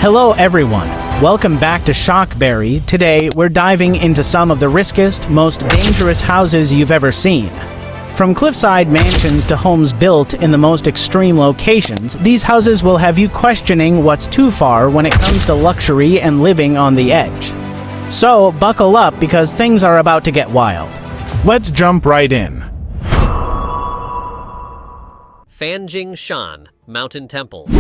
Hello everyone, welcome back to Shockberry. Today we're diving into some of the riskiest, most dangerous houses you've ever seen. From cliffside mansions to homes built in the most extreme locations, these houses will have you questioning what's too far when it comes to luxury and living on the edge. So buckle up because things are about to get wild. Let's jump right in. Fanjing Shan Mountain Temples.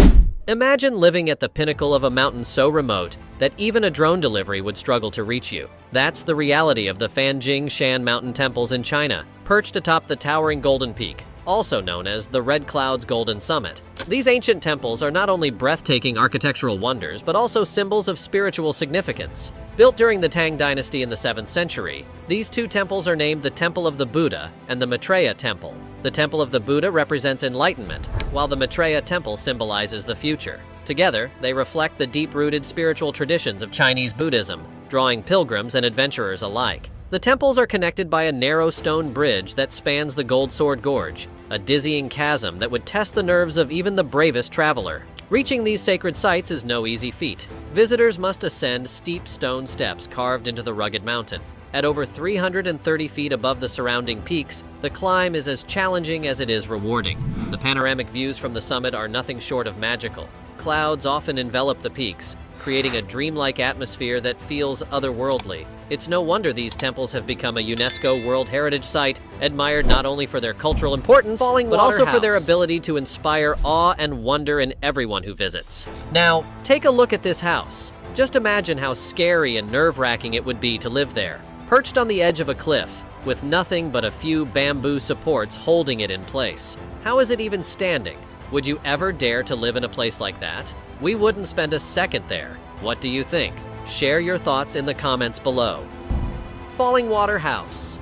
Imagine living at the pinnacle of a mountain so remote that even a drone delivery would struggle to reach you. That's the reality of the Fanjing Shan Mountain Temples in China, perched atop the towering Golden Peak, also known as the Red Cloud's Golden Summit. These ancient temples are not only breathtaking architectural wonders, but also symbols of spiritual significance. Built during the Tang Dynasty in the 7th century, these two temples are named the Temple of the Buddha and the Maitreya Temple. The Temple of the Buddha represents enlightenment, while the Maitreya Temple symbolizes the future. Together, they reflect the deep-rooted spiritual traditions of Chinese Buddhism, drawing pilgrims and adventurers alike. The temples are connected by a narrow stone bridge that spans the Gold Sword Gorge, a dizzying chasm that would test the nerves of even the bravest traveler. Reaching these sacred sites is no easy feat. Visitors must ascend steep stone steps carved into the rugged mountain. At over 330 feet above the surrounding peaks, the climb is as challenging as it is rewarding. The panoramic views from the summit are nothing short of magical. Clouds often envelop the peaks, creating a dreamlike atmosphere that feels otherworldly. It's no wonder these temples have become a UNESCO World Heritage Site, admired not only for their cultural importance, but also for their ability to inspire awe and wonder in everyone who visits. Now, take a look at this house. Just imagine how scary and nerve-wracking it would be to live there. Perched on the edge of a cliff, with nothing but a few bamboo supports holding it in place. How is it even standing? Would you ever dare to live in a place like that? We wouldn't spend a second there. What do you think? Share your thoughts in the comments below. Falling Water House.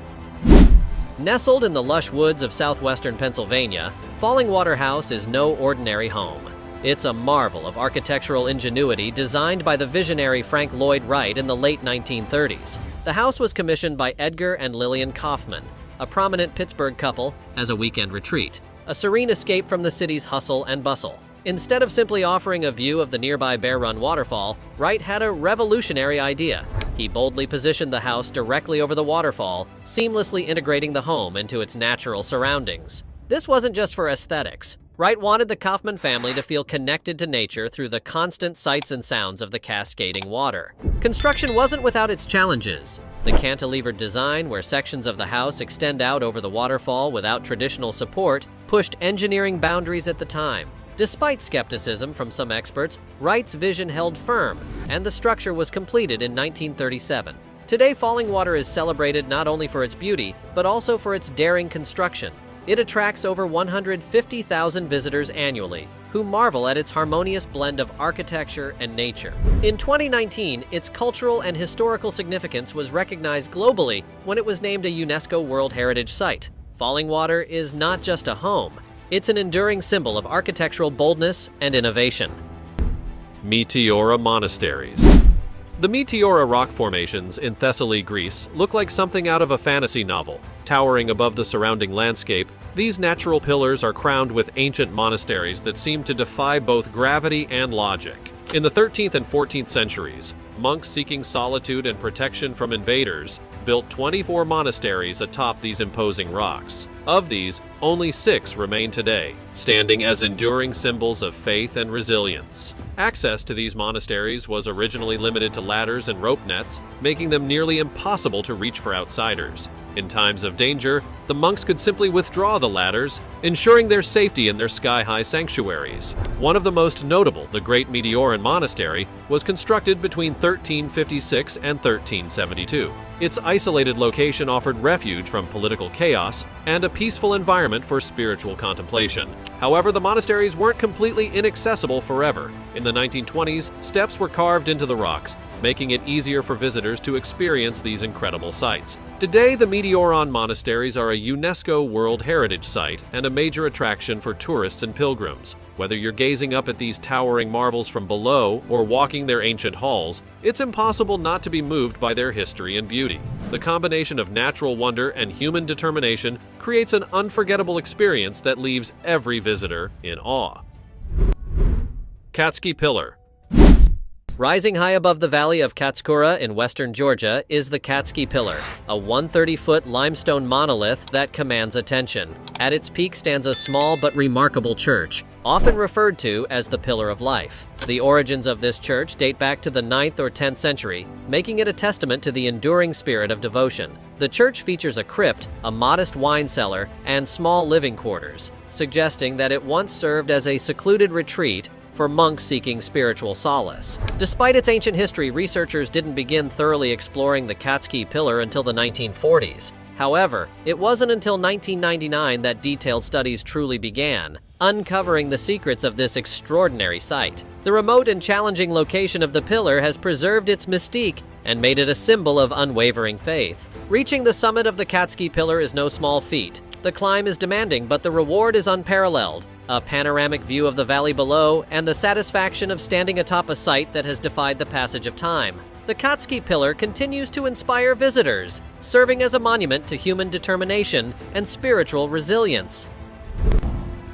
Nestled in the lush woods of southwestern Pennsylvania, Falling Water House is no ordinary home. It's a marvel of architectural ingenuity designed by the visionary Frank Lloyd Wright in the late 1930s. The house was commissioned by Edgar and Lillian Kaufman, a prominent Pittsburgh couple, as a weekend retreat, a serene escape from the city's hustle and bustle. Instead of simply offering a view of the nearby Bear Run waterfall, Wright had a revolutionary idea. He boldly positioned the house directly over the waterfall, seamlessly integrating the home into its natural surroundings. This wasn't just for aesthetics. Wright wanted the Kaufman family to feel connected to nature through the constant sights and sounds of the cascading water. Construction wasn't without its challenges. The cantilevered design, where sections of the house extend out over the waterfall without traditional support, pushed engineering boundaries at the time. Despite skepticism from some experts, Wright's vision held firm, and the structure was completed in 1937. Today, Falling Water is celebrated not only for its beauty, but also for its daring construction. It attracts over 150,000 visitors annually, who marvel at its harmonious blend of architecture and nature. In 2019, its cultural and historical significance was recognized globally when it was named a UNESCO World Heritage Site. Falling Water is not just a home, it's an enduring symbol of architectural boldness and innovation. Meteora Monasteries. The Meteora rock formations in Thessaly, Greece, look like something out of a fantasy novel. Towering above the surrounding landscape, these natural pillars are crowned with ancient monasteries that seem to defy both gravity and logic. In the 13th and 14th centuries, monks seeking solitude and protection from invaders built 24 monasteries atop these imposing rocks. Of these, only 6 remain today, standing as enduring symbols of faith and resilience. Access to these monasteries was originally limited to ladders and rope nets, making them nearly impossible to reach for outsiders. In times of danger, the monks could simply withdraw the ladders, ensuring their safety in their sky-high sanctuaries. One of the most notable, the Great Meteoran Monastery, was constructed between 1356 and 1372. Its isolated location offered refuge from political chaos and a peaceful environment for spiritual contemplation. However, the monasteries weren't completely inaccessible forever. In the 1920s, steps were carved into the rocks, making it easier for visitors to experience these incredible sights. Today, the Meteoran monasteries are a UNESCO World Heritage Site and a major attraction for tourists and pilgrims. Whether you're gazing up at these towering marvels from below or walking their ancient halls, it's impossible not to be moved by their history and beauty. The combination of natural wonder and human determination creates an unforgettable experience that leaves every visitor in awe. Katski Pillar. Rising high above the valley of Katskura in western Georgia is the Katski Pillar, a 130-foot limestone monolith that commands attention. At its peak stands a small but remarkable church, often referred to as the Pillar of Life. The origins of this church date back to the 9th or 10th century, making it a testament to the enduring spirit of devotion. The church features a crypt, a modest wine cellar, and small living quarters, suggesting that it once served as a secluded retreat for monks seeking spiritual solace. Despite its ancient history, researchers didn't begin thoroughly exploring the Katski Pillar until the 1940s. However, it wasn't until 1999 that detailed studies truly began, uncovering the secrets of this extraordinary site. The remote and challenging location of the pillar has preserved its mystique and made it a symbol of unwavering faith. Reaching the summit of the Katski Pillar is no small feat. The climb is demanding, but the reward is unparalleled. A panoramic view of the valley below, and the satisfaction of standing atop a site that has defied the passage of time. The Katski Pillar continues to inspire visitors, serving as a monument to human determination and spiritual resilience.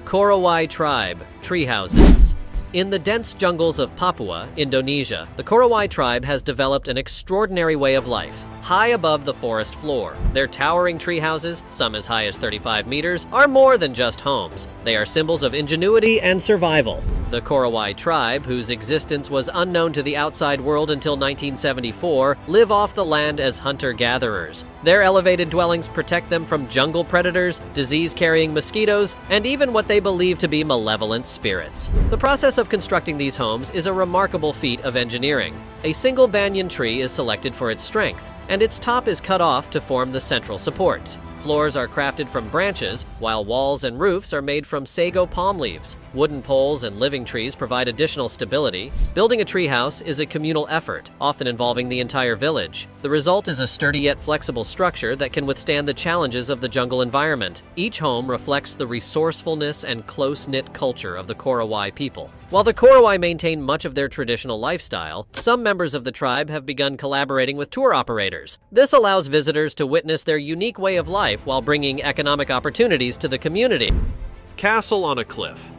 Korowai Tribe Tree Houses. In the dense jungles of Papua, Indonesia, the Korowai tribe has developed an extraordinary way of life. High above the forest floor, their towering tree houses, some as high as 35 meters, are more than just homes. They are symbols of ingenuity and survival. The Korowai tribe, whose existence was unknown to the outside world until 1974, live off the land as hunter-gatherers. Their elevated dwellings protect them from jungle predators, disease-carrying mosquitoes, and even what they believe to be malevolent spirits. The process of constructing these homes is a remarkable feat of engineering. A single banyan tree is selected for its strength, and its top is cut off to form the central support. Floors are crafted from branches, while walls and roofs are made from sago palm leaves. Wooden poles and living trees provide additional stability. Building a treehouse is a communal effort, often involving the entire village. The result is a sturdy yet flexible structure that can withstand the challenges of the jungle environment. Each home reflects the resourcefulness and close-knit culture of the Korowai people. While the Korowai maintain much of their traditional lifestyle, some members of the tribe have begun collaborating with tour operators. This allows visitors to witness their unique way of life while bringing economic opportunities to the community. Castle on a cliff.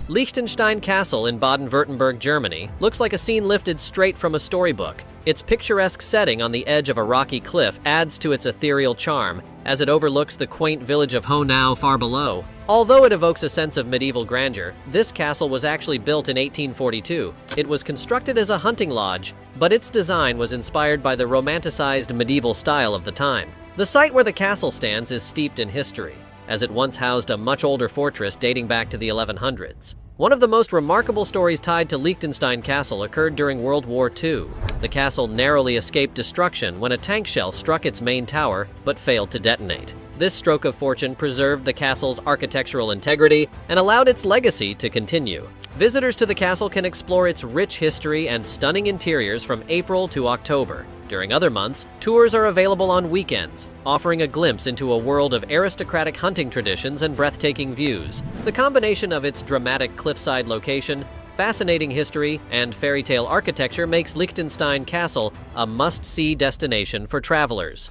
Liechtenstein Castle in Baden-Württemberg, Germany, looks like a scene lifted straight from a storybook. Its picturesque setting on the edge of a rocky cliff adds to its ethereal charm, as it overlooks the quaint village of Honau far below. Although it evokes a sense of medieval grandeur, this castle was actually built in 1842. It was constructed as a hunting lodge, but its design was inspired by the romanticized medieval style of the time. The site where the castle stands is steeped in history, as it once housed a much older fortress dating back to the 1100s. One of the most remarkable stories tied to Liechtenstein Castle occurred during World War II. The castle narrowly escaped destruction when a tank shell struck its main tower but failed to detonate. This stroke of fortune preserved the castle's architectural integrity and allowed its legacy to continue. Visitors to the castle can explore its rich history and stunning interiors from April to October. During other months, tours are available on weekends, offering a glimpse into a world of aristocratic hunting traditions and breathtaking views. The combination of its dramatic cliffside location, fascinating history, and fairy tale architecture makes Liechtenstein Castle a must-see destination for travelers.